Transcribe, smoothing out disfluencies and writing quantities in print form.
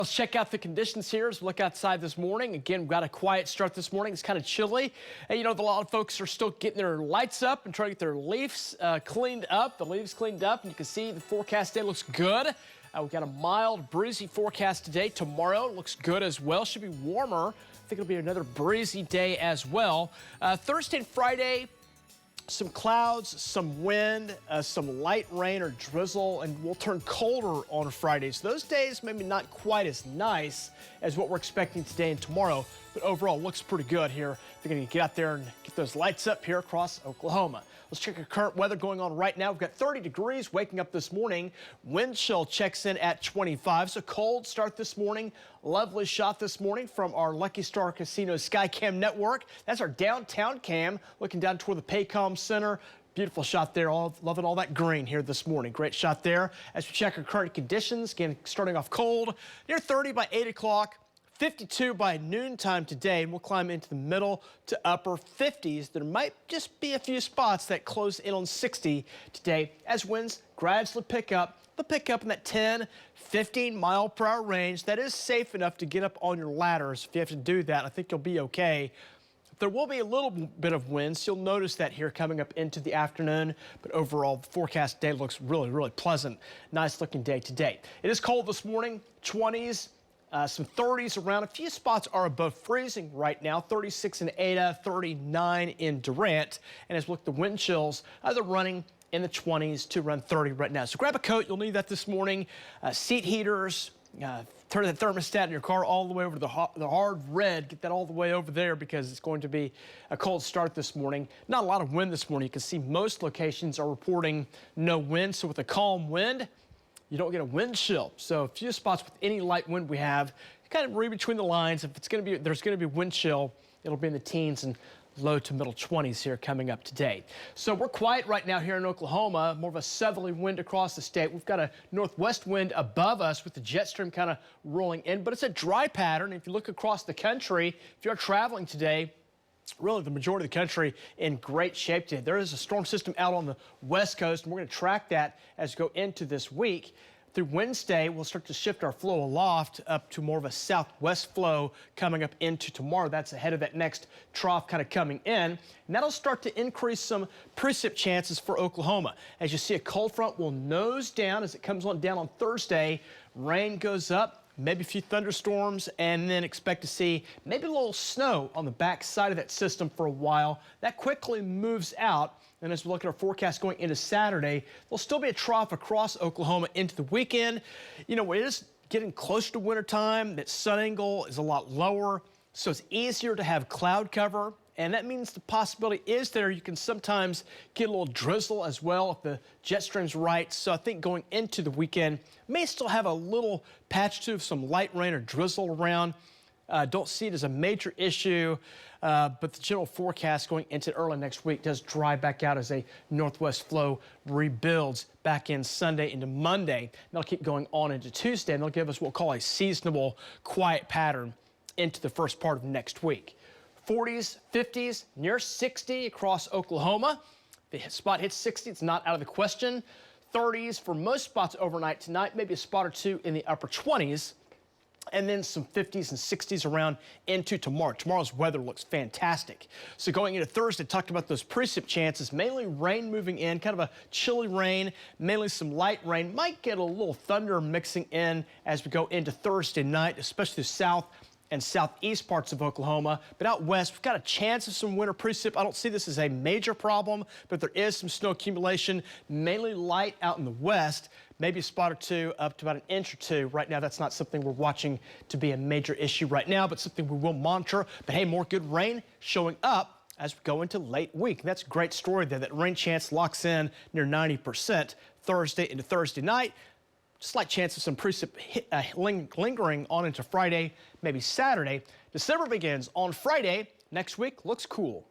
Let's check out the conditions here as we look outside this morning. Again, we've got a quiet start this morning. It's kind of chilly. And you know, a lot of folks are still getting their lights up and trying to get their leaves cleaned up. The leaves cleaned up, and you can see the forecast today looks good. We've got a mild, breezy forecast today. Tomorrow looks good as well. Should be warmer. I think it'll be another breezy day as well. Thursday and Friday, some clouds, some wind, some light rain or drizzle, and we'll turn colder on Fridays. Those days maybe not quite as nice as what we're expecting today and tomorrow, but overall looks pretty good here. They're going to get out there and get those lights up here across Oklahoma. Let's check our current weather going on right now. We've got 30 degrees waking up this morning. Wind chill checks in at 25, so cold start this morning. Lovely shot this morning from our Lucky Star Casino Skycam network. That's our downtown cam looking down toward the Paycom Center. Beautiful shot there. Loving all that green here this morning. Great shot there. As we check our current conditions, again, starting off cold, near 30 by 8 o'clock. 52 by noontime today, and we'll climb into the middle to upper 50s. There might just be a few spots that close in on 60 today as winds gradually pick up. They'll pick up in that 10, 15 mile per hour range. That is safe enough to get up on your ladders. If you have to do that, I think you'll be okay. There will be a little bit of wind, so you'll notice that here coming up into the afternoon, but overall the forecast day looks really pleasant. Nice looking day today. It is cold this morning, 20s. Some 30s around. A few spots are above freezing right now. 36 in Ada, 39 in Durant. And as we look at the wind chills, they're running in the 20s to around 30 right now. So grab a coat. You'll need that this morning. Seat heaters. Turn the thermostat in your car all the way over to the hard red. Get that all the way over there because it's going to be a cold start this morning. Not a lot of wind this morning. You can see most locations are reporting no wind. So with a calm wind, you don't get a wind chill. So a few spots with any light wind we have, kind of read between the lines. If it's going to be, there's going to be wind chill, it'll be in the teens and low to middle 20s here coming up today. So we're quiet right now here in Oklahoma, more of a southerly wind across the state. We've got a northwest wind above us with the jet stream kind of rolling in, but it's a dry pattern. If you look across the country, if you're traveling today, really the majority of the country in great shape today. There is a storm system out on the west coast, and we're going to track that as we go into this week. Through Wednesday, we'll start to shift our flow aloft up to more of a southwest flow coming up into tomorrow. That's ahead of that next trough kind of coming in. And that'll start to increase some precip chances for Oklahoma. As you see, a cold front will nose down as it comes on down on Thursday. Rain goes up. Maybe a few thunderstorms, and then expect to see maybe a little snow on the back side of that system for a while. That quickly moves out, and as we look at our forecast going into Saturday, there'll still be a trough across Oklahoma into the weekend. You know, it is getting closer to wintertime. That sun angle is a lot lower, so it's easier to have cloud cover. And that means the possibility is there you can sometimes get a little drizzle as well if the jet stream's right. So I think going into the weekend, may still have a little patch to some light rain or drizzle around. Don't see it as a major issue, but the general forecast going into early next week does dry back out as a northwest flow rebuilds back in Sunday into Monday. That'll keep going on into Tuesday, and they'll give us what we'll call a seasonable quiet pattern into the first part of next week. 40s, 50s, near 60 across Oklahoma. The spot hits 60, it's not out of the question. 30s for most spots overnight tonight, maybe a spot or two in the upper 20s. And then some 50s and 60s around into tomorrow. Tomorrow's weather looks fantastic. So going into Thursday, talked about those precip chances, mainly rain moving in, kind of a chilly rain, mainly some light rain. Might get a little thunder mixing in as we go into Thursday night, especially the south and southeast parts of Oklahoma. But out west, we've got a chance of some winter precip. I don't see this as a major problem, but there is some snow accumulation, mainly light out in the west, maybe a spot or two up to about an inch or two. Right now, that's not something we're watching to be a major issue right now, but something we will monitor. But hey, more good rain showing up as we go into late week. And that's a great story there. That rain chance locks in near 90% Thursday into Thursday night. Slight chance of some precip lingering on into Friday, maybe Saturday. December begins on Friday. Next week looks cool.